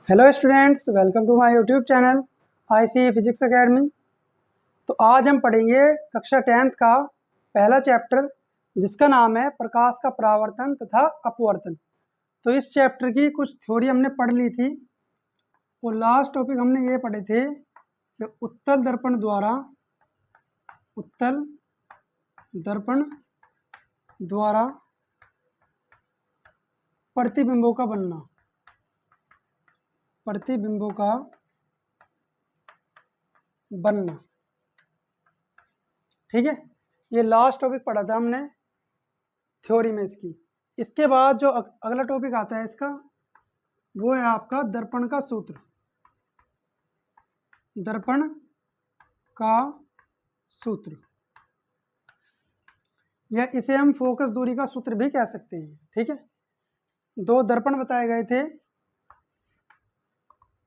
Hello students, welcome to my YouTube channel ICE physics academy. तो आज हम पढ़ेंगे कक्षा 10th का पहला चैप्टर, जिसका नाम है प्रकाश का परावर्तन तथा अपवर्तन। तो इस चैप्टर की कुछ थ्योरी हमने पढ़ ली थी और लास्ट टॉपिक हमने ये पढ़े थे कि उत्तल दर्पण द्वारा प्रतिबिंबों का बनना। ठीक है, ये लास्ट टॉपिक पढ़ा था हमने थ्योरी में इसकी। इसके बाद जो अगला टॉपिक आता है इसका, वो है आपका दर्पण का सूत्र। दर्पण का सूत्र, या इसे हम फोकस दूरी का सूत्र भी कह सकते हैं। ठीक है, दो दर्पण बताए गए थे,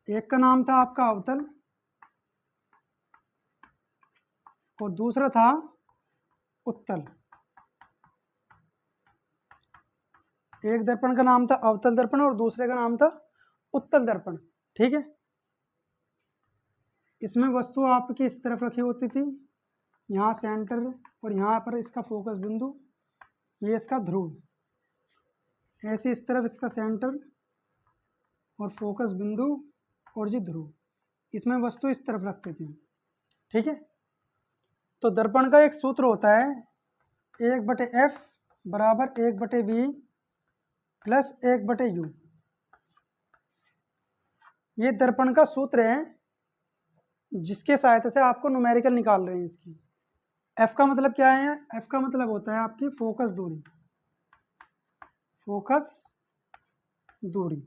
एक का नाम था आपका अवतल और दूसरा था उत्तल। एक दर्पण का नाम था अवतल दर्पण और दूसरे का नाम था उत्तल दर्पण। ठीक है, इसमें वस्तु आपकी इस तरफ रखी होती थी, यहाँ सेंटर और यहाँ पर इसका फोकस बिंदु, ये इसका ध्रुव, ऐसे इस तरफ इसका सेंटर और फोकस बिंदु और जी ध्रुव, इसमें वस्तु इस तरफ रखते थे। ठीक है, तो दर्पण का एक सूत्र होता है 1/F बराबर 1/V प्लस 1/U। ये दर्पण का सूत्र है जिसके सहायता से आपको न्यूमेरिकल निकाल रहे हैं इसकी। F का मतलब क्या है? F का मतलब होता है आपकी फोकस दूरी,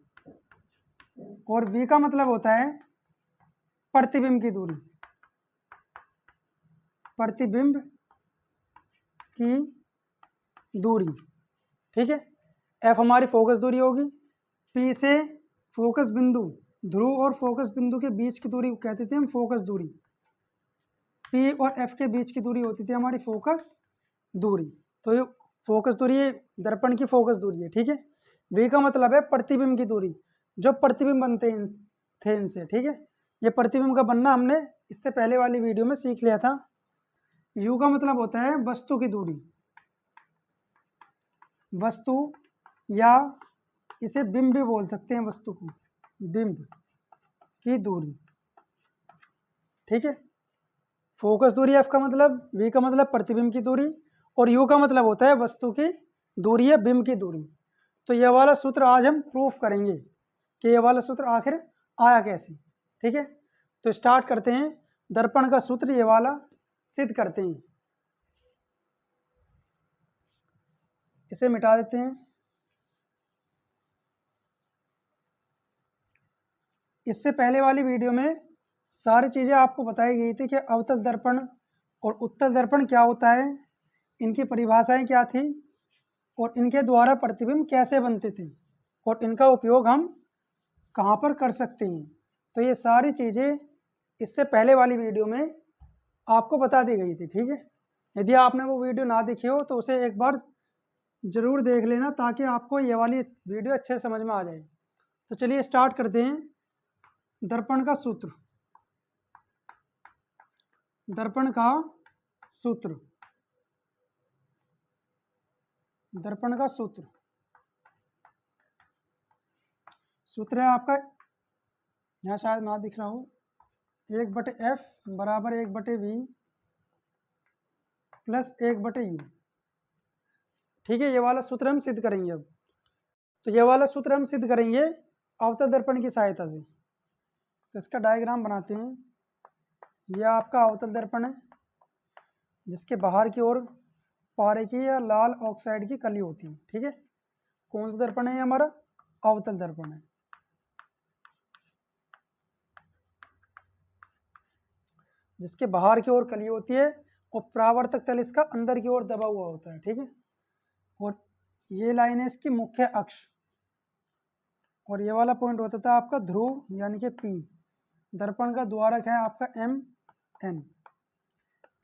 और V का मतलब होता है प्रतिबिंब की दूरी। ठीक है, F हमारी फोकस दूरी होगी, P से फोकस बिंदु, ध्रुव और फोकस बिंदु के बीच की दूरी को कहते थे हम फोकस दूरी। P और F के बीच की दूरी होती थी हमारी फोकस दूरी। तो ये फोकस दूरी, ये दर्पण की फोकस दूरी है। ठीक है, V का मतलब है प्रतिबिंब की दूरी, जो प्रतिबिंब बनते थे इनसे। ठीक है, ये प्रतिबिंब का बनना हमने इससे पहले वाली वीडियो में सीख लिया था। U का मतलब होता है वस्तु की दूरी, वस्तु या इसे बिंब भी बोल सकते हैं, वस्तु को बिंब की दूरी। ठीक है, फोकस दूरी F का मतलब, V का मतलब प्रतिबिंब की दूरी, और U का मतलब होता है वस्तु की दूरी या बिंब की दूरी। तो यह वाला सूत्र आज हम प्रूफ करेंगे कि यह वाला सूत्र आखिर आया कैसे। ठीक है, तो स्टार्ट करते हैं, दर्पण का सूत्र ये वाला सिद्ध करते हैं। इसे मिटा देते हैं। इससे पहले वाली वीडियो में सारी चीज़ें आपको बताई गई थी कि अवतल दर्पण और उत्तल दर्पण क्या होता है, इनकी परिभाषाएं क्या थी, और इनके द्वारा प्रतिबिंब कैसे बनते थे, और इनका उपयोग हम कहाँ पर कर सकते हैं। तो ये सारी चीज़ें इससे पहले वाली वीडियो में आपको बता दी गई थी। ठीक है, यदि आपने वो वीडियो ना देखी हो तो उसे एक बार ज़रूर देख लेना, ताकि आपको ये वाली वीडियो अच्छे से समझ में आ जाए। तो चलिए स्टार्ट करते हैं। दर्पण का सूत्र, दर्पण का सूत्र, दर्पण का सूत्र है आपका, यहाँ शायद ना दिख रहा हो, 1/F बराबर 1/V प्लस 1/U। ठीक है, ये वाला सूत्र हम सिद्ध करेंगे अब। तो ये वाला सूत्र हम सिद्ध करेंगे अवतल दर्पण की सहायता से। तो इसका डायग्राम बनाते हैं। यह आपका अवतल दर्पण है, जिसके बाहर की ओर पारे की या लाल ऑक्साइड की कली होती है। ठीक है, कौन सा दर्पण है हमारा? अवतल दर्पण है। जिसके बाहर की ओर कली होती है और परावर्तक तल इसका अंदर की ओर दबा हुआ होता है। ठीक है, और ये लाइन है इसकी मुख्य अक्ष, और ये वाला पॉइंट होता था आपका ध्रुव यानी कि P। दर्पण का द्वारक है आपका MN।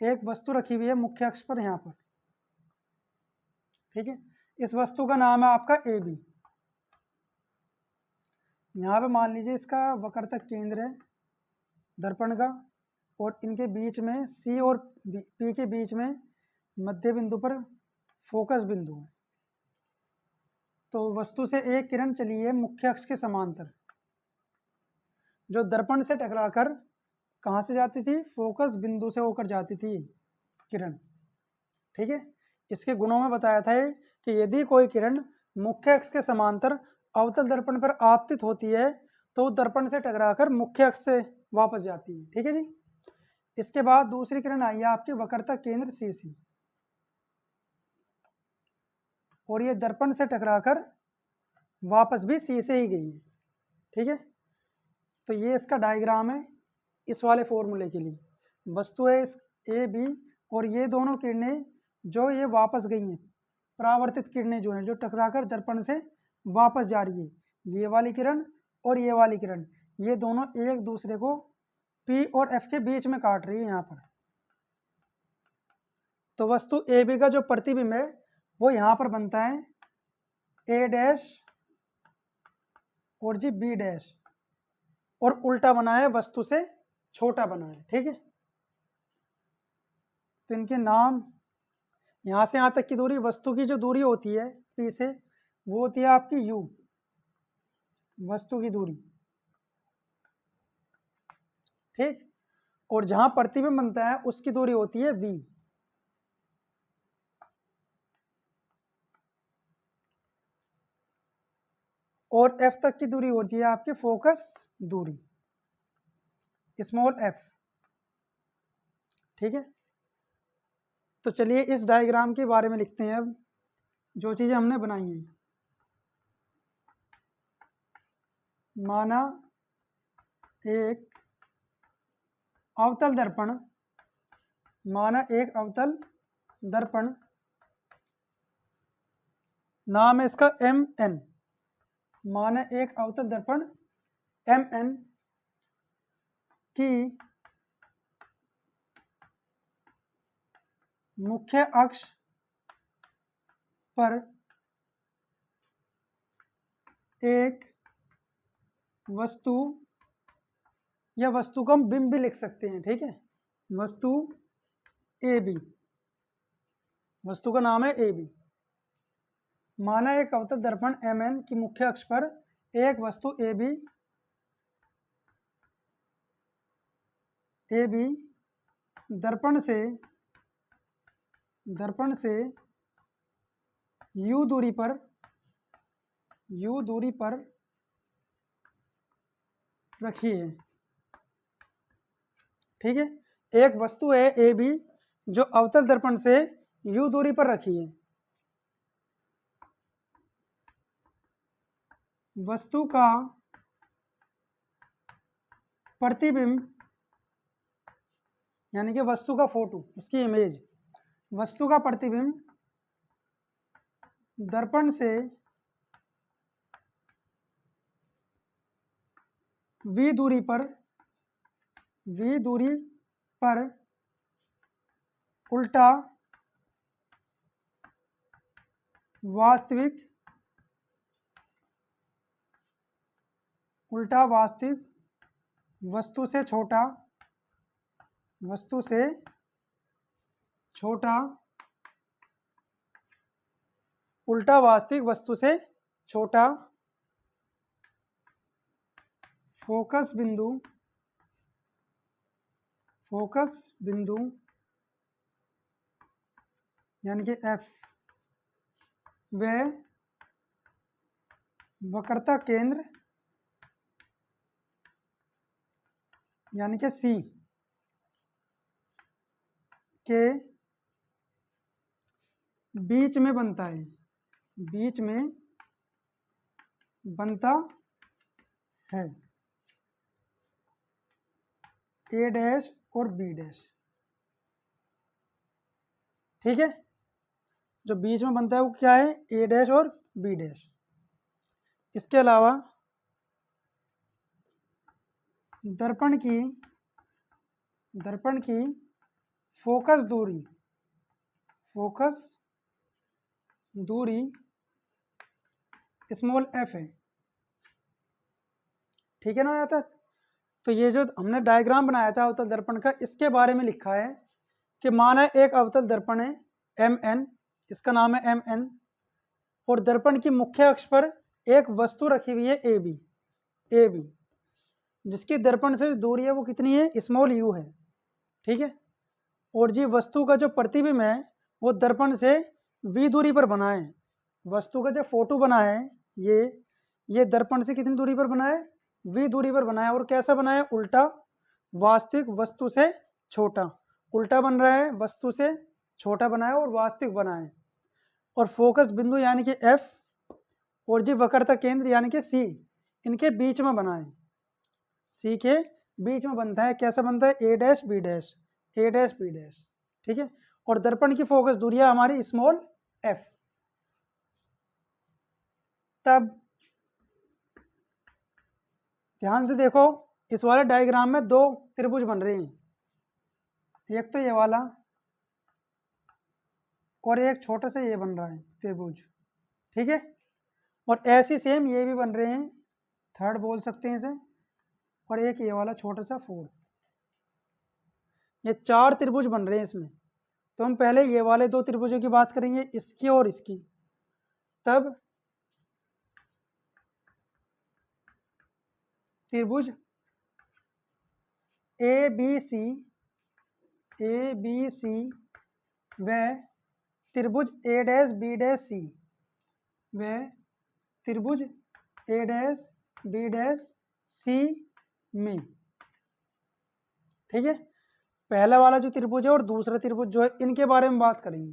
एक वस्तु रखी हुई है मुख्य अक्ष पर यहाँ पर। ठीक है, इस वस्तु का नाम है आपका AB। यहाँ पे मान लीजिए इसका वक्रतक केंद्र है दर्पण का, और इनके बीच में सी और पी के बीच में मध्य बिंदु पर फोकस बिंदु है। तो वस्तु से एक किरण चली है मुख्य अक्ष के समांतर, जो दर्पण से टकराकर कहाँ से जाती थी, फोकस बिंदु से होकर जाती थी किरण। ठीक है, इसके गुणों में बताया था कि यदि कोई किरण मुख्य अक्ष के समांतर अवतल दर्पण पर आपतित होती है तो दर्पण से टकराकर मुख्य अक्ष से वापस जाती है। ठीक है जी। इसके बाद दूसरी किरण आई है आपकी वक्रता केंद्र सीसी, और ये दर्पण से टकराकर वापस भी सी से ही गई है। ठीक है, तो ये इसका डायग्राम है इस वाले फॉर्मूले के लिए। वस्तु है ए बी, और ये दोनों किरणें जो ये वापस गई हैं, परावर्तित किरणें जो हैं जो टकराकर दर्पण से वापस जा रही है, ये वाली किरण और ये वाली किरण, ये दोनों एक दूसरे को P और F के बीच में काट रही है यहाँ पर। तो वस्तु ए बी का जो प्रतिबिंब है वो यहाँ पर बनता है ए डैश और जी बी डैश, और उल्टा बना है वस्तु से छोटा बना है। ठीक है, तो इनके नाम, यहाँ से यहाँ तक की दूरी, वस्तु की जो दूरी होती है P से, वो होती है आपकी U, वस्तु की दूरी। ठीक, और जहां प्रतिबिंब बनता है उसकी दूरी होती है V। और F तक की दूरी होती है आपकी फोकस दूरी, स्मॉल f। ठीक है, तो चलिए इस डायग्राम के बारे में लिखते हैं अब, जो चीजें हमने बनाई हैं। माना एक अवतल दर्पण, माना एक अवतल दर्पण, नाम है इसका MN। माना एक अवतल दर्पण MN की मुख्य अक्ष पर एक वस्तु, या वस्तु को हम बिंब भी लिख सकते हैं। ठीक है, वस्तु ए बी, वस्तु का नाम है ए बी। माना एक अवतल दर्पण MN की मुख्य अक्ष पर एक वस्तु ए बी दर्पण से U दूरी पर रखी है। ठीक है, एक वस्तु है ए बी जो अवतल दर्पण से U दूरी पर रखी है। वस्तु का प्रतिबिंब, यानी कि वस्तु का फोटो, उसकी इमेज, वस्तु का प्रतिबिंब दर्पण से V दूरी पर उल्टा वास्तविक वस्तु से छोटा, उल्टा वास्तविक वस्तु से छोटा फोकस बिंदु यानी कि F, व वक्रता केंद्र यानी कि C के बीच में बनता है, बीच में बनता है A डैश और B डैश। ठीक है, जो बीच में बनता है वो क्या है, A डैश और B डैश। इसके अलावा दर्पण की फोकस दूरी स्मॉल f है। ठीक है ना यहाँ तक। तो ये जो हमने डायग्राम बनाया था अवतल दर्पण का, इसके बारे में लिखा है कि माना एक अवतल दर्पण है MN, इसका नाम है MN, और दर्पण की मुख्य अक्ष पर एक वस्तु रखी हुई है AB, जिसकी दर्पण से दूरी है वो कितनी है, u है, ठीक है। और जी वस्तु का जो प्रतिबिंब है वो दर्पण से v दूरी पर बना है। वस्तु का जो फोटो बना है ये दर्पण से कितनी दूरी पर बना है, v दूरी पर बना है। और कैसा बना है, उल्टा, वास्तविक वस्तु से छोटा, उल्टा बन रहा है, वस्तु से छोटा बना है और वास्तविक बना है। और फोकस बिंदु यानी कि F और जी वक्रता केंद्र यानी कि C, इनके बीच में बना है, C के बीच में बनता है। कैसा बनता है, A dash B dash, A dash B dash, ठीक है। और दर्पण की फोकस दूरी है हमारी स्मॉल f। तब ध्यान से देखो, इस वाले डायग्राम में दो त्रिभुज बन रहे हैं, एक तो ये वाला और एक छोटा सा ये बन रहा है त्रिभुज, ठीक है। और ऐसी सेम ये भी बन रहे हैं, थर्ड बोल सकते हैं इसे, और एक ये वाला छोटा सा फोर्थ। ये चार त्रिभुज बन रहे हैं इसमें। तो हम पहले ये वाले दो त्रिभुजों की बात करेंगे, इसकी और इसकी। तब त्रिभुज ABC व त्रिभुज A dash B dash C व त्रिभुज A dash B dash C में, ठीक है। पहला वाला जो त्रिभुज है और दूसरा त्रिभुज जो है, इनके बारे में बात करेंगे।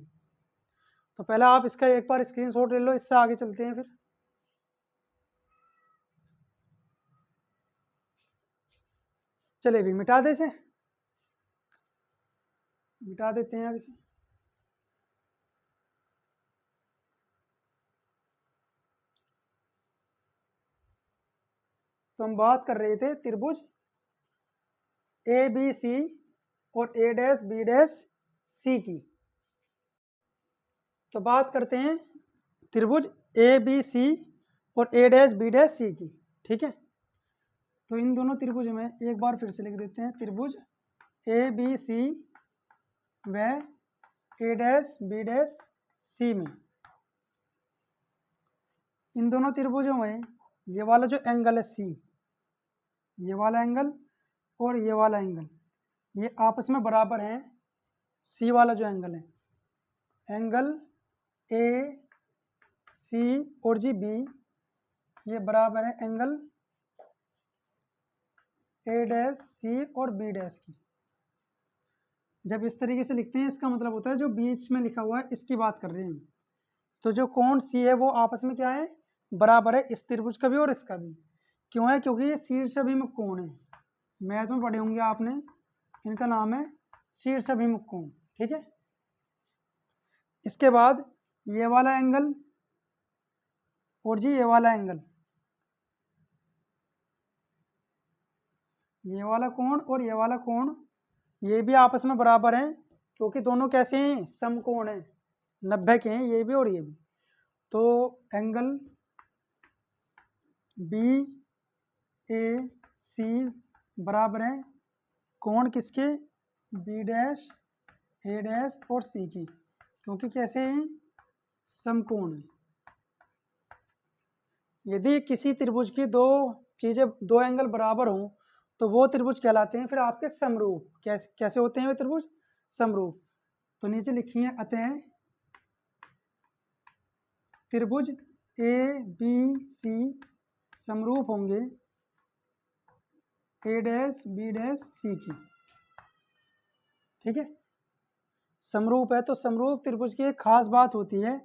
तो पहले आप इसका एक बार स्क्रीनशॉट ले लो, इससे आगे चलते हैं। फिर चलिए भी मिटा दे, इसे मिटा देते हैं अब इसे। तो हम बात कर रहे थे त्रिभुज ABC और A dash B dash C की। तो बात करते हैं त्रिभुज ABC और A dash B dash C की, ठीक है। तो इन दोनों त्रिभुज में एक बार फिर से लिख देते हैं, त्रिभुज ABC व A dash B dash C में, इन दोनों त्रिभुजों में ये वाला जो एंगल है C, ये वाला एंगल और ये वाला एंगल, ये आपस में बराबर हैं। C वाला जो एंगल है, एंगल AC और जी B, ये बराबर है एंगल A डैश C और B डैश की। जब इस तरीके से लिखते हैं, इसका मतलब होता है जो बीच में लिखा हुआ है इसकी बात कर रहे हैं। तो जो कोण C है वो आपस में क्या है, बराबर है, इस त्रिभुज का भी और इसका भी। क्यों है, क्योंकि ये शीर्षाभिमुख कोण है। मैथ में पढ़े होंगे आपने, इनका नाम है शीर्षाभिमुख कोण, ठीक है। इसके बाद ये वाला एंगल और जी ये वाला एंगल, ये वाला कोण और ये वाला कोण, ये भी आपस में बराबर हैं, क्योंकि दोनों कैसे हैं, समकोण हैं, 90 के हैं, ये भी और ये भी। तो एंगल BAC बराबर है कोण किसके, B डैश A डैश और C की, क्योंकि कैसे हैं, समकोण है। यदि किसी त्रिभुज की दो चीजें, दो एंगल बराबर हों, तो वो त्रिभुज कहलाते हैं फिर आपके समरूप। कैसे होते हैं वे त्रिभुज, समरूप। तो नीचे लिखिए, अतः त्रिभुज ABC समरूप होंगे A dash B dash C की, ठीक है। समरूप है तो समरूप त्रिभुज की एक खास बात होती है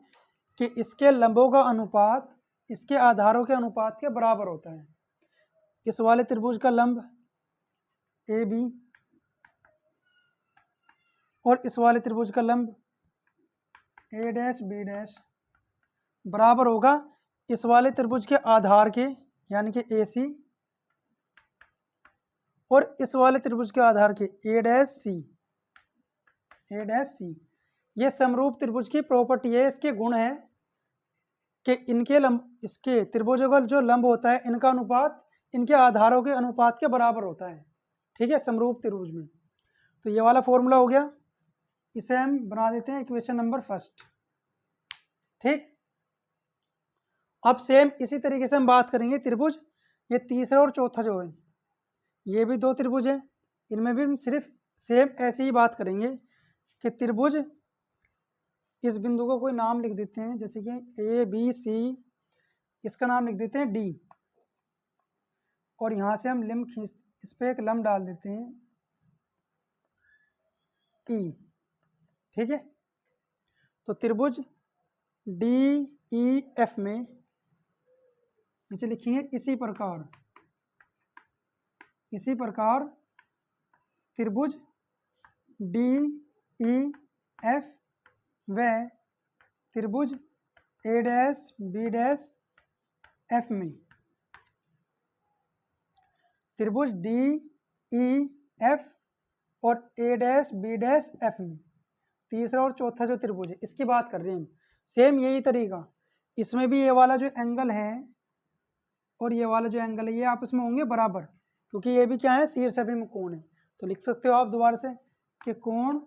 कि इसके लंबों का अनुपात इसके आधारों के अनुपात के बराबर होता है। इस वाले त्रिभुज का लंब AB और इस वाले त्रिभुज का लंब A डैश B डैश बराबर होगा इस वाले त्रिभुज के आधार के, यानी कि AC, और इस वाले त्रिभुज के आधार के A डैश C। ये समरूप त्रिभुज की प्रॉपर्टी है, इसके गुण है कि इनके लंब, इसके त्रिभुजों का जो लंब होता है, इनका अनुपात इनके आधारों के अनुपात के बराबर होता है, ठीक है, समरूप त्रिभुज में। तो ये वाला फॉर्मूला हो गया, इसे हम बना देते हैं इक्वेशन नंबर फर्स्ट, ठीक। अब सेम इसी तरीके से हम बात करेंगे त्रिभुज, ये तीसरा और चौथा जो है ये भी दो त्रिभुज है, इनमें भी हम सिर्फ सेम ऐसे ही बात करेंगे कि त्रिभुज, इस बिंदु को कोई नाम लिख देते हैं, जैसे कि ए बी सी, इसका नाम लिख देते हैं डी, और यहाँ से हम लंब खींच, इस पर एक लंब डाल देते हैं ई, ठीक है। तो त्रिभुज डी ई एफ में नीचे लिखेंगे इसी प्रकार त्रिभुज डी ई एफ व त्रिभुज ए डैश बी डैश एफ में, त्रिभुज डी ई एफ और ए डैश बी डैश एफ में, तीसरा और चौथा जो त्रिभुज है इसकी बात कर रहे हैं हम। सेम यही तरीका, इसमें भी ये वाला जो एंगल है और ये वाला जो एंगल है ये आपस में होंगे बराबर, क्योंकि ये भी क्या है, शीर्ष अभिमुख कोण है। तो लिख सकते हो आप दोबारा से कि कोण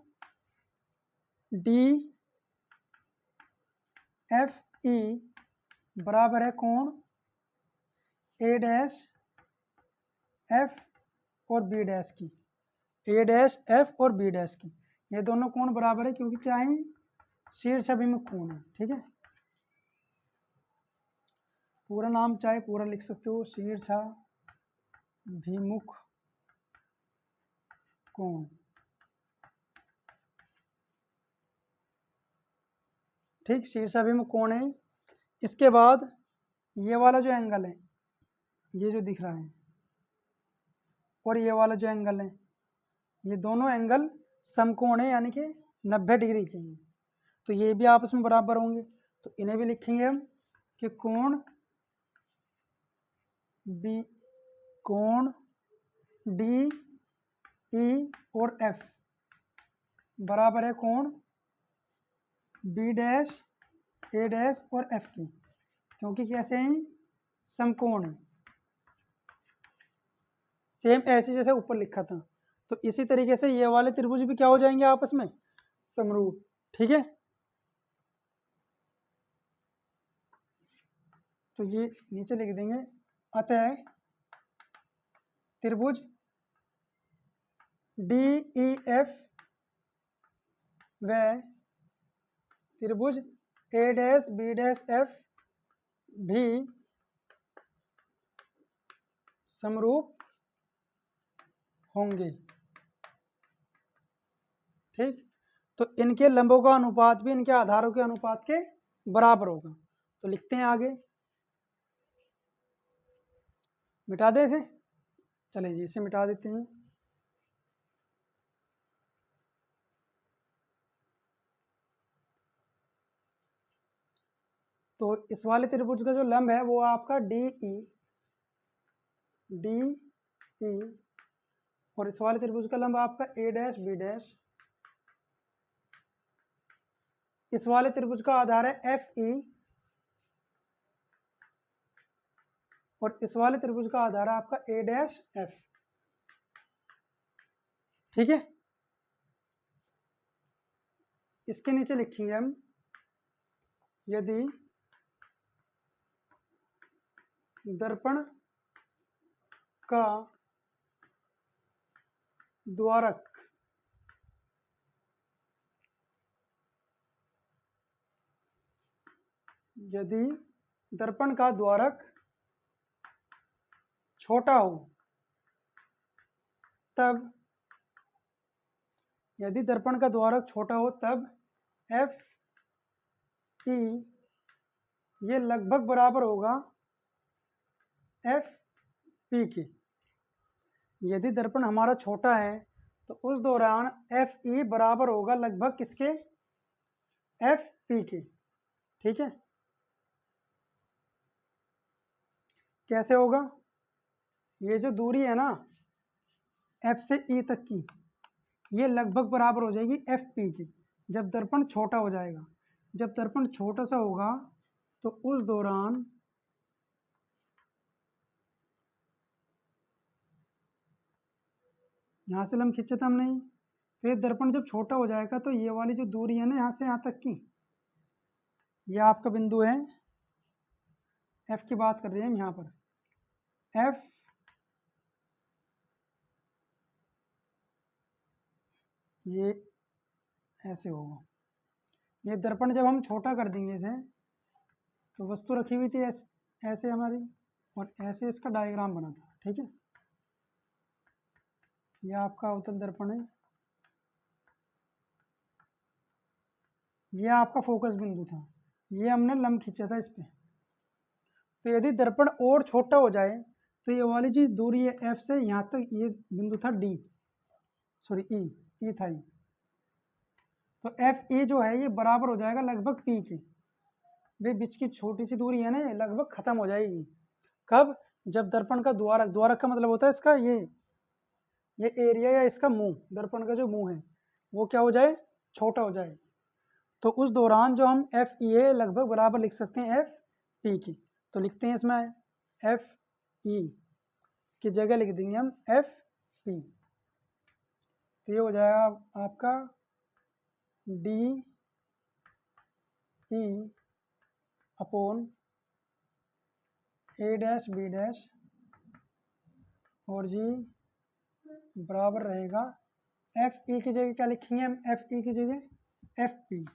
डी एफ ई बराबर है कोण ए डैश एफ और बी डैश की, ए डैश एफ और बी डैश की, ये दोनों कोण बराबर है क्योंकि क्या है, शीर्ष अभिमुख कोण है, ठीक है। पूरा नाम चाहे पूरा लिख सकते हो, शीर्षाभिमुख कोण, ठीक, शीर्षाभिमुख कोण है। इसके बाद ये वाला जो एंगल है, ये जो दिख रहा है, और ये वाला जो एंगल है, ये दोनों एंगल समकोण है, यानी कि 90 डिग्री के हैं। तो ये भी आपस में बराबर होंगे, तो इन्हें भी लिखेंगे हम कि कोण बी, कोण डी ई और एफ बराबर है कोण बी डैश ए डैश और एफ की, क्योंकि कैसे हैं, समकोण है। सेम ऐसे जैसे ऊपर लिखा था, तो इसी तरीके से ये वाले त्रिभुज भी क्या हो जाएंगे आपस में समरूप, ठीक है। तो ये नीचे लिख देंगे, अतः त्रिभुज डी ई एफ व त्रिभुज ए डैश बी डैश एफ भी समरूप होंगे, ठीक। तो इनके लंबों का अनुपात भी इनके आधारों के अनुपात के बराबर होगा। तो लिखते हैं आगे, मिटा दे इसे, चलिए जी इसे मिटा देते हैं। तो इस वाले त्रिभुज का जो लंब है वो आपका डी ई, और इस वाले त्रिभुज का लंब आपका ए डैश बी डैश। इस वाले त्रिभुज का आधार है एफ ई, और इस वाले त्रिभुज का आधार है आपका ए डैश एफ, ठीक है। इसके नीचे लिखेंगे हम, यदि दर्पण का द्वारक यदि दर्पण का द्वारक छोटा हो तब, यदि दर्पण का द्वारक छोटा हो तब एफ ई ये लगभग बराबर होगा एफ पी के। यदि दर्पण हमारा छोटा है तो उस दौरान एफ ई बराबर होगा लगभग किसके, एफ पी के, ठीक है। कैसे होगा, ये जो दूरी है ना एफ से ई तक की, ये लगभग बराबर हो जाएगी एफ पी की, जब दर्पण छोटा हो जाएगा। जब दर्पण छोटा सा होगा तो उस दौरान यहाँ से लंब खींचे था हमने, तो ये दर्पण जब छोटा हो जाएगा तो ये वाली जो दूरी है ना यहाँ से यहाँ तक की, ये आपका बिंदु है, एफ की बात कर रहे हैं हम यहाँ पर, एफ ये ऐसे होगा। ये दर्पण जब हम छोटा कर देंगे इसे, तो वस्तु रखी हुई थी ऐसे हमारी, और ऐसे इसका डायग्राम बना था, ठीक है। ये आपका अवतल दर्पण है, ये आपका फोकस बिंदु था, ये हमने लंब खींचा था इस पे। तो यदि दर्पण और छोटा हो जाए तो ये वाली जी दूरी है एफ से यहाँ तक, ये बिंदु था डी, सॉरी ई था ये, तो एफ ई जो है ये बराबर हो जाएगा लगभग पी के। वे बीच की छोटी सी दूरी है ना, ये लगभग खत्म हो जाएगी। कब? जब दर्पण का द्वारक, द्वारक का मतलब होता है इसका ये एरिया या इसका मुंह, दर्पण का जो मुंह है वो क्या हो जाए, छोटा हो जाए। तो उस दौरान जो हम एफ ई ए लगभग बराबर लिख सकते हैं एफ पी की। तो लिखते हैं इसमें एफ ई की जगह लिख देंगे हम एफ पी। तो ये हो जाएगा आपका डी ई अपॉन ए डैश बी डैश, और जी बराबर रहेगा एफ ई की जगह क्या लिखेंगे हम, एफ ई की जगह एफ पी,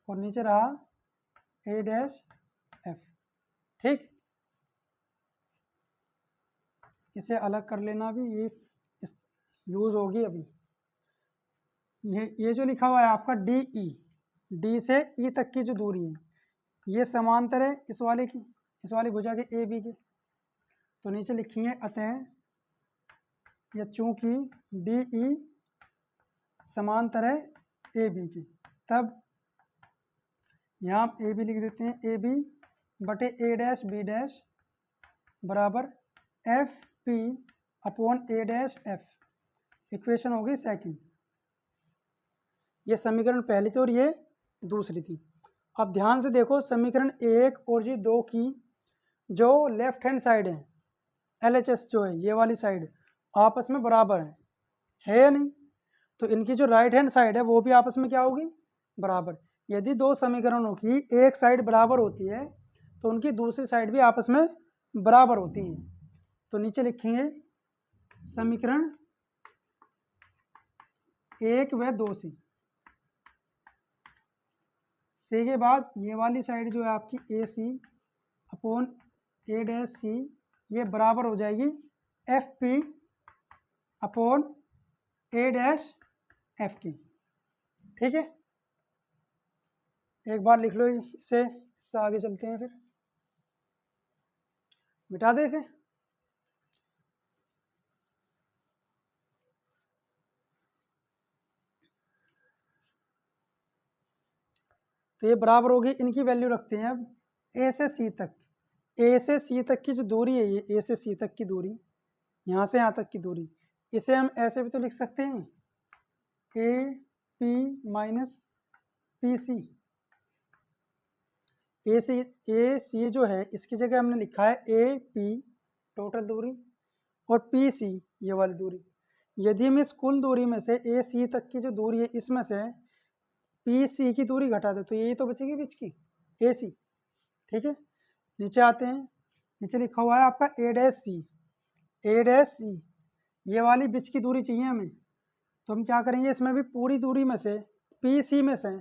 और नीचे रहा ए डैश एफ। ठीक, इसे अलग कर लेना भी, ये यूज होगी अभी। ये जो लिखा हुआ है आपका डी ई, डी से ई तक की जो दूरी है ये समांतर है इस वाली भुजा के ए बी के। तो नीचे लिखेंगे अतः या चूंकि डी ई समांतर है ए बी की, तब यहाँ आप ए बी लिख देते हैं, ए बी बटे ए डैश बी डैश बराबर एफ पी अपॉन ए डैश एफ। इक्वेशन होगी सेकंड। ये समीकरण पहली थी और ये दूसरी थी। अब ध्यान से देखो, समीकरण एक और जी दो की जो लेफ्ट हैंड साइड है, LHS जो है ये वाली साइड, आपस में बराबर है या नहीं? तो इनकी जो राइट हैंड साइड है वो भी आपस में क्या होगी, बराबर। यदि दो समीकरणों की एक साइड बराबर होती है तो उनकी दूसरी साइड भी आपस में बराबर होती है। तो नीचे लिखेंगे समीकरण एक व दो सी के बाद ये वाली साइड जो है आपकी ए सी अपॉन ए डैश सी, ये बराबर हो जाएगी एफ पी अपॉन ए डैश एफ की। ठीक है, एक बार लिख लो इसे, इससे आगे चलते हैं, फिर मिटा दे इसे। तो ये बराबर होगी, इनकी वैल्यू रखते हैं अब ए से सी तक। ए से सी तक की जो दूरी है, ये ए से सी तक की दूरी, यहाँ से यहाँ तक की दूरी, इसे हम ऐसे भी तो लिख सकते हैं A P minus P C. A C जो है इसकी जगह हमने लिखा है ए पी टोटल दूरी, और पी सी ये वाली दूरी। यदि हम इस कुल दूरी में से ए सी तक की जो दूरी है इसमें से पी सी की दूरी घटा दे तो यही तो बचेगी बीच की, ए सी। ठीक है, नीचे आते हैं, नीचे लिखा हुआ है आपका ए डैश सी। ए डैश सी ये वाली बीच की दूरी चाहिए हमें, तो हम क्या करेंगे, इसमें भी पूरी दूरी में से पी सी में से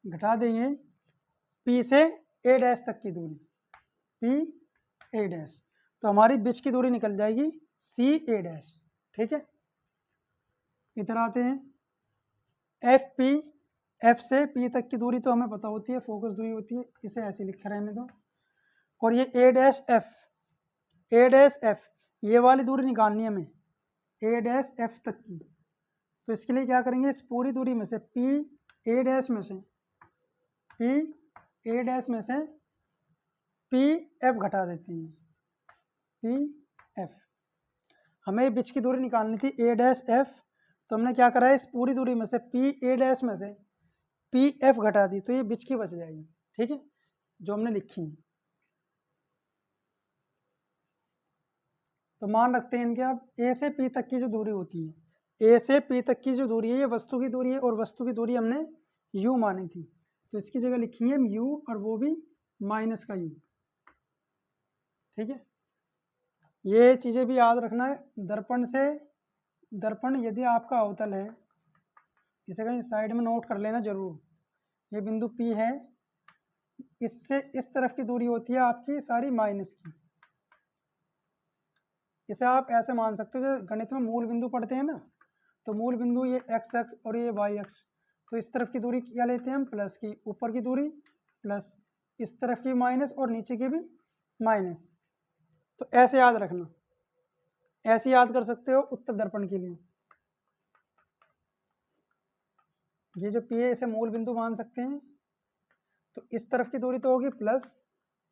घटा देंगे पी से ए डैश तक की दूरी, पी ए डैश, तो हमारी बीच की दूरी निकल जाएगी सी ए डैश। ठीक है, इधर आते हैं, एफ पी, एफ से पी तक की दूरी तो हमें पता होती है, फोकस दूरी होती है, इसे ऐसे लिखे रहने दो। और ये ए डैश एफ, ए डैश एफ ये वाली दूरी निकालनी है हमें, ए डैश एफ तक की। तो इसके लिए क्या करेंगे, इस पूरी दूरी में से पी ए डैश में से पी ए डैश में से पी एफ घटा देते हैं, पी एफ। हमें बीच की दूरी निकालनी थी ए डैश एफ, तो हमने क्या करा है, इस पूरी दूरी में से पी ए डैश में से पी एफ घटा दी, तो ये बीच की बच जाएगी। ठीक है, जो हमने लिखी है। तो मान रखते हैं इनके आप ए से पी तक की जो दूरी होती है, ए से पी तक की जो दूरी है ये वस्तु की दूरी है, और वस्तु की दूरी हमने यू मानी थी, तो इसकी जगह लिखेंगे हम यू, और वो भी माइनस का यू। ठीक है, ये चीज़ें भी याद रखना है। दर्पण यदि आपका अवतल है, इसे कहीं साइड में नोट कर लेना जरूर। ये बिंदु P है, इससे इस तरफ की दूरी होती है आपकी सारी माइनस की। इसे आप ऐसे मान सकते हो, जो गणित में मूल बिंदु पढ़ते हैं ना, तो मूल बिंदु ये एक्स अक्ष और ये वाई अक्ष, तो इस तरफ की दूरी क्या लेते हैं हम, प्लस की, ऊपर की दूरी प्लस, इस तरफ की माइनस और नीचे की भी माइनस। तो ऐसे याद रखना, ऐसे याद कर सकते हो उत्तल दर्पण के लिए। ये जो P है इसे मूल बिंदु मान सकते हैं, तो इस तरफ की दूरी तो होगी प्लस,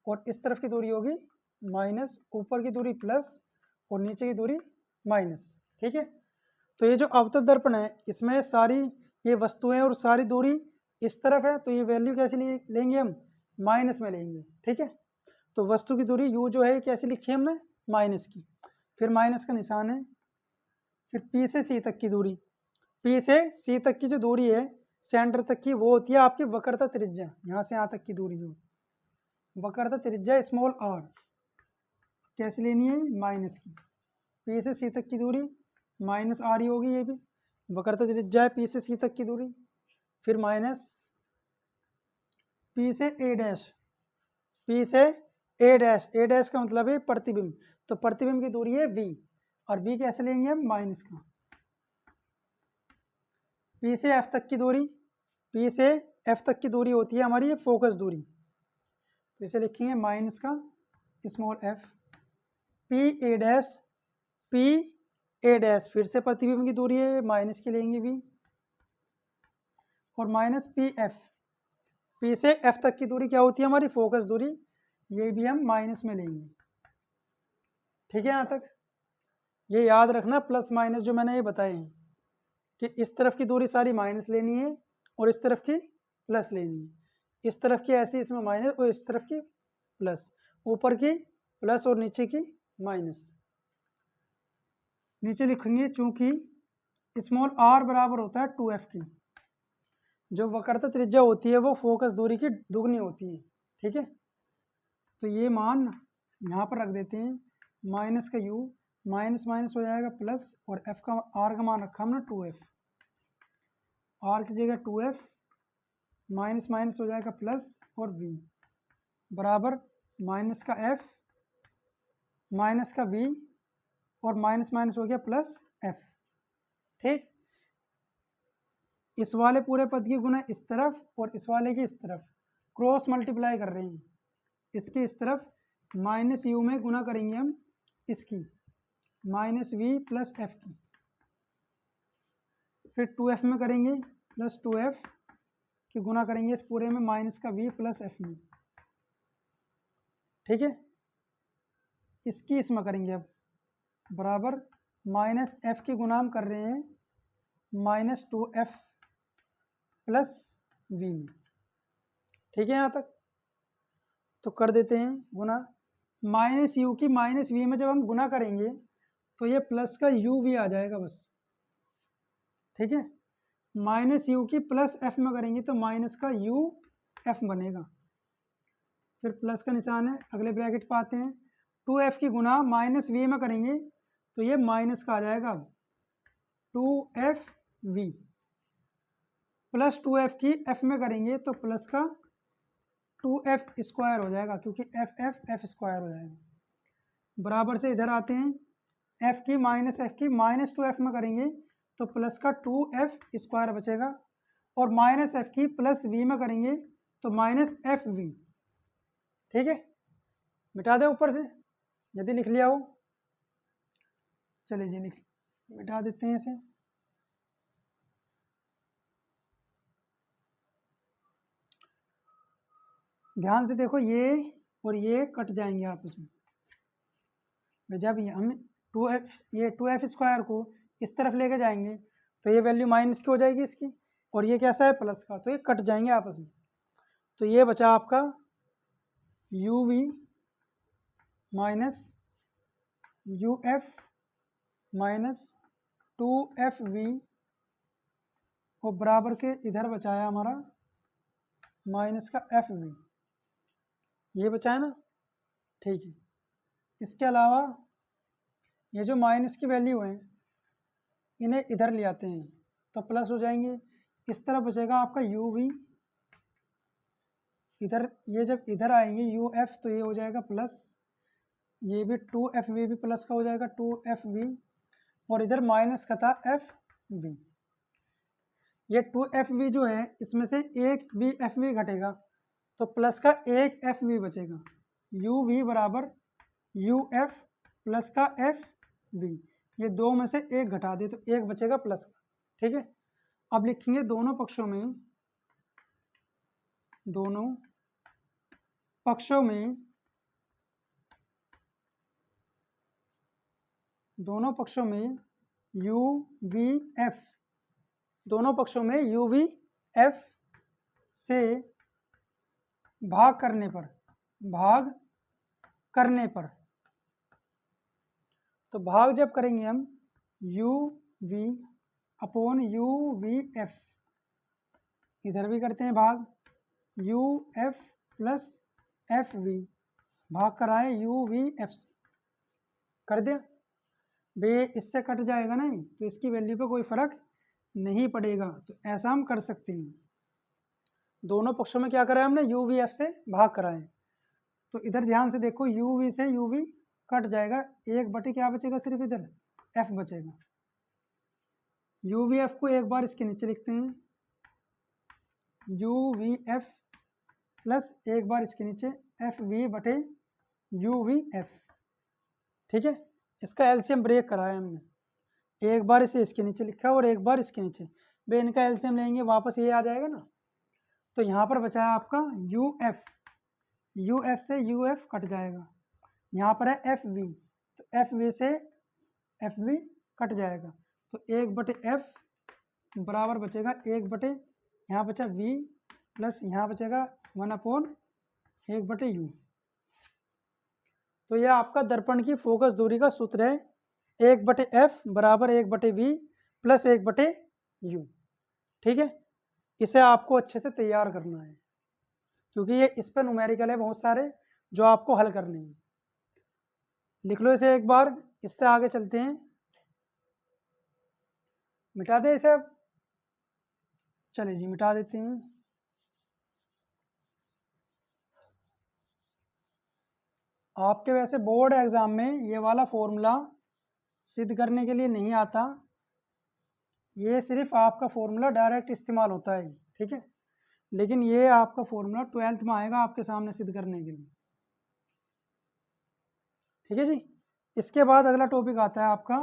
और इस तरफ की दूरी होगी माइनस, ऊपर की दूरी प्लस और नीचे की दूरी माइनस। ठीक है, तो ये जो अवतल दर्पण है इसमें सारी ये वस्तुएं और सारी दूरी इस तरफ है, तो ये वैल्यू कैसे लेंगे हम, माइनस में लेंगे। ठीक है, तो वस्तु की दूरी u जो है कैसे लिखी है हमने, माइनस की, फिर माइनस का निशान है, फिर P से C तक की दूरी, P से C तक की जो दूरी है सेंटर तक की, वो होती है आपकी वक्रता त्रिज्या, यहाँ से यहाँ तक की दूरी जो वक्रता त्रिज्या स्मॉल r, कैसे लेनी है, माइनस की। P से C तक की दूरी माइनस r ही होगी, ये भी वक्रता त्रिज्या है P से C तक की दूरी, फिर माइनस P से A डैश, P से A डैश, A डैश का मतलब है प्रतिबिंब, तो प्रतिबिंब की दूरी है V, और V कैसे लेंगे हम, माइनस का। P से F तक की दूरी, P से F तक की दूरी होती है हमारी ये फोकस दूरी, तो इसे लिखेंगे माइनस का small f। P A dash, P A dash फिर से प्रतिबिंब की दूरी है, माइनस की लेंगे V, और माइनस P F, P से F तक की दूरी क्या होती है हमारी फोकस दूरी, ये भी हम माइनस में लेंगे। ठीक है, यहाँ तक ये याद रखना, प्लस माइनस जो मैंने ये बताए हैं कि इस तरफ की दूरी सारी माइनस लेनी है और इस तरफ की प्लस लेनी है, इस तरफ की ऐसी इसमें माइनस और इस तरफ की प्लस, ऊपर की प्लस और नीचे की माइनस। नीचे लिखेंगे चूंकि स्मॉल r बराबर होता है 2f की, जो वक्रता त्रिज्या होती है वो फोकस दूरी की दुगनी होती है। ठीक है, तो ये मान यहाँ पर रख देते हैं, माइनस का u, माइनस माइनस हो जाएगा प्लस, और f का r का मान रखा हमने 2f, r की जगह 2f, माइनस माइनस हो जाएगा प्लस, और v बराबर माइनस का f माइनस का v, और माइनस माइनस हो गया प्लस f। ठीक, इस वाले पूरे पद की गुना इस तरफ और इस वाले की इस तरफ, क्रॉस मल्टीप्लाई कर रहे हैं, इसकी इस तरफ माइनस यू में गुना करेंगे हम इसकी माइनस वी प्लस एफ की, फिर 2f में करेंगे प्लस 2f की गुना करेंगे इस पूरे में माइनस का v प्लस एफ में। ठीक है, इसकी इसमें करेंगे अब बराबर माइनस एफ की गुना हम कर रहे हैं माइनस 2f प्लस v में। ठीक है, यहाँ तक तो कर देते हैं गुना, माइनस यू की माइनस वी में जब हम गुना करेंगे तो ये प्लस का यू वी आ जाएगा बस। ठीक है, माइनस यू की प्लस एफ में करेंगे तो माइनस का यू एफ बनेगा, फिर प्लस का निशान है, अगले ब्रैकेट पे आते हैं, 2f की गुना माइनस वी में करेंगे तो ये माइनस का आ जाएगा, 2f v प्लस 2f की f में करेंगे तो प्लस का 2f स्क्वायर हो जाएगा, क्योंकि f स्क्वायर हो जाएगा। बराबर से इधर आते हैं, f की माइनस 2f में करेंगे तो प्लस का 2f स्क्वायर बचेगा, और माइनस f की प्लस v में करेंगे तो माइनस एफ वी। ठीक है, मिटा दे ऊपर से यदि लिख लिया हो, चलिए जी मिटा देते हैं इसे। ध्यान से देखो, ये और ये कट जाएंगे आपस में, जब हम 2f स्क्वायर को इस तरफ लेके जाएंगे तो ये वैल्यू माइनस की हो जाएगी इसकी, और ये कैसा है प्लस का, तो ये कट जाएंगे आपस में। तो ये बचा आपका u v minus U F minus 2FV को बराबर के इधर बचाया हमारा माइनस का FV, ये बचा है ना, ठीक है। इसके अलावा ये जो माइनस की वैल्यू है इन्हें इधर ले आते हैं तो प्लस हो जाएंगे। इस तरफ बचेगा आपका UV, इधर ये जब इधर आएंगे UF तो ये हो जाएगा प्लस, ये भी 2FV भी प्लस का हो जाएगा 2FV, और इधर माइनस का था FV। ये 2FV जो है इसमें से एक FV घटेगा तो प्लस का एक FV बचेगा। UV बराबर UF प्लस का FV, ये दो में से एक घटा दे तो एक बचेगा प्लस का, ठीक है। अब लिखेंगे दोनों पक्षों में UVF, दोनों पक्षों में UVF से भाग करने पर तो भाग जब करेंगे हम UV अपॉन UVF, इधर भी करते हैं भाग UF प्लस FV, भाग कराए UVF से, कर दिया बे, इससे कट जाएगा नहीं तो इसकी वैल्यू पे कोई फर्क नहीं पड़ेगा। तो ऐसा हम कर सकते हैं, दोनों पक्षों में क्या करा है हमने UVF से भाग कराए। तो इधर ध्यान से देखो UV से UV कट जाएगा, एक बटे क्या बचेगा, सिर्फ इधर F बचेगा। UVF को एक बार इसके नीचे लिखते हैं UVF प्लस एक बार इसके नीचे FV बटे UVF, ठीक है। इसका एलसीएम ब्रेक कराया हमने, एक बार इसे इसके नीचे लिखा और एक बार इसके नीचे, बे इनका एलसीएम लेंगे वापस ये आ जाएगा ना। तो यहाँ पर बचा है आपका UF से UF कट जाएगा, यहाँ पर है FV तो FV से FV कट जाएगा तो एक बटे F बराबर बचेगा एक बटे, यहाँ बचा V प्लस यहाँ बचेगा 1/1/U। तो यह आपका दर्पण की फोकस दूरी का सूत्र है, 1/F बराबर 1/V प्लस 1/U, ठीक है। इसे आपको अच्छे से तैयार करना है क्योंकि ये इस पर न्यूमेरिकल है बहुत सारे जो आपको हल करने हैं। लिख लो इसे एक बार, इससे आगे चलते हैं, मिटा दे इसे, अब चलिए जी मिटा देते हैं। आपके वैसे बोर्ड एग्जाम में ये वाला फॉर्मूला सिद्ध करने के लिए नहीं आता, ये सिर्फ आपका फॉर्मूला डायरेक्ट इस्तेमाल होता है, ठीक है। लेकिन ये आपका फॉर्मूला 12th में आएगा आपके सामने सिद्ध करने के लिए, ठीक है जी। इसके बाद अगला टॉपिक आता है आपका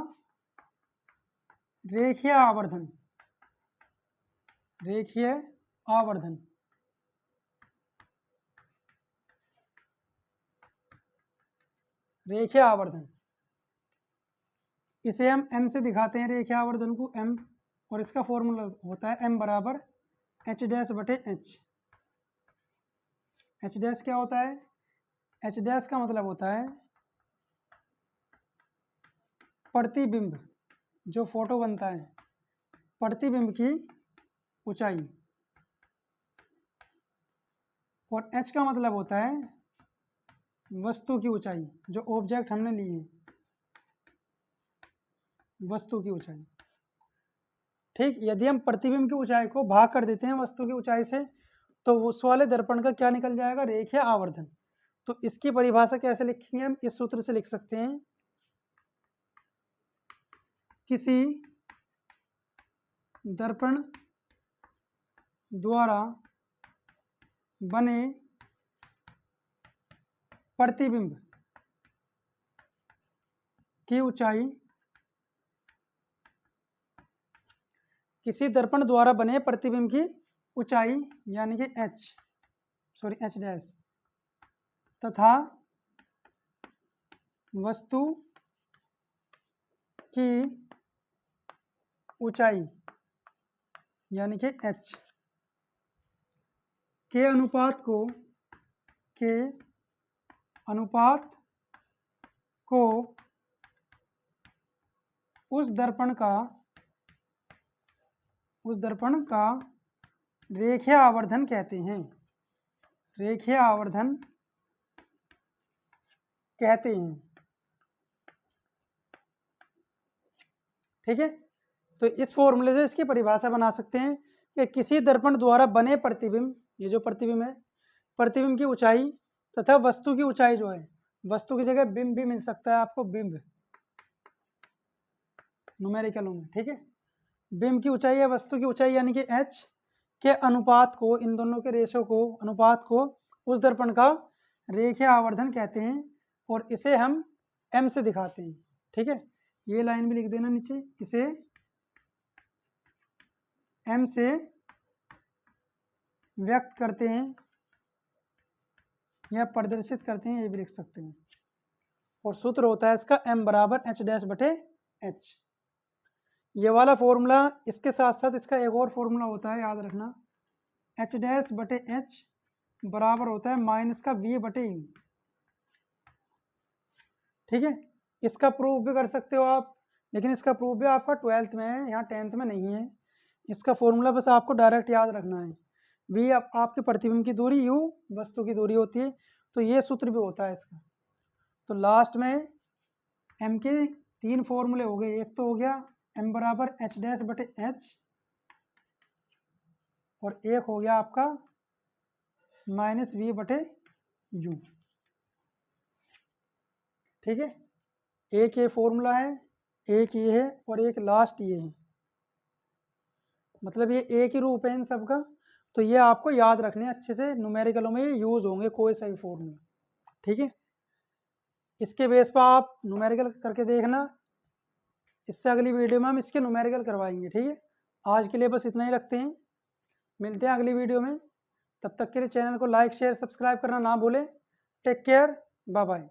रेखीय आवर्धन। रेखीय आवर्धन, रेखीय आवर्धन इसे हम m से दिखाते हैं, रेखीय आवर्धन को m, और इसका फॉर्मूला होता है m बराबर h डैश बटे h। h डैश क्या होता है, h डैश का मतलब होता है प्रतिबिंब, जो फोटो बनता है प्रतिबिंब की ऊंचाई, और h का मतलब होता है वस्तु की ऊंचाई, जो ऑब्जेक्ट हमने ली है वस्तु की ऊंचाई, ठीक। यदि हम प्रतिबिंब की ऊंचाई को भाग कर देते हैं वस्तु की ऊंचाई से तो उस वाले दर्पण का क्या निकल जाएगा, रेखीय आवर्धन। तो इसकी परिभाषा कैसे लिखेंगे हम, इस सूत्र से लिख सकते हैं, किसी दर्पण द्वारा बने प्रतिबिंब की ऊंचाई, किसी दर्पण द्वारा बने प्रतिबिंब की ऊंचाई यानी कि h डैश तथा वस्तु की ऊंचाई यानी कि h के अनुपात को उस दर्पण का रेखीय आवर्धन कहते हैं, रेखीय आवर्धन कहते हैं। ठीक है, तो इस फॉर्मूले से इसकी परिभाषा बना सकते हैं कि किसी दर्पण द्वारा बने प्रतिबिंब, ये जो प्रतिबिंब है, प्रतिबिंब की ऊंचाई तथा वस्तु की ऊंचाई जो है, वस्तु की जगह बिंब भी मिल सकता है आपको, बिंब न्यूमेरिकलों में। ठीक है, बिंब की ऊंचाई या वस्तु की ऊंचाई यानी कि h के अनुपात को, इन दोनों के रेशो को, अनुपात को उस दर्पण का रेखीय आवर्धन कहते हैं और इसे हम m से दिखाते हैं। ठीक है, ये लाइन भी लिख देना नीचे, इसे m से व्यक्त करते हैं या प्रदर्शित करते हैं, ये भी लिख सकते हैं। और सूत्र होता है इसका m बराबर h डैश बटे h। ये वाला फॉर्मूला, इसके साथ साथ इसका एक और फॉर्मूला होता है, याद रखना, h डैश बटे h बराबर होता है माइनस का v बटे u। ठीक है, इसका प्रूफ भी कर सकते हो आप, लेकिन इसका प्रूफ भी आपका 12th में है, यहाँ 10th में नहीं है। इसका फॉर्मूला बस आपको डायरेक्ट याद रखना है। v आपके प्रतिबिंब की दूरी, u वस्तु की दूरी होती है, तो ये सूत्र भी होता है इसका। तो लास्ट में m के 3 फॉर्मूले हो गए, एक तो हो गया m बराबर h डैश बटे h और एक हो गया आपका माइनस v बटे u। ठीक है, एक ये फॉर्मूला है, एक ये है और एक लास्ट ये है, मतलब ये एक ही रूप है इन सब का। तो ये आपको याद रखने अच्छे से, न्यूमेरिकलों में ये यूज होंगे कोई सा भी फॉर्मूला। ठीक है, इसके बेस पर आप न्यूमेरिकल करके देखना, इससे अगली वीडियो में हम इसके न्यूमेरिकल करवाएंगे। ठीक है, आज के लिए बस इतना ही रखते हैं, मिलते हैं अगली वीडियो में। तब तक के लिए चैनल को लाइक शेयर सब्सक्राइब करना ना भूलें। Take care, bye bye.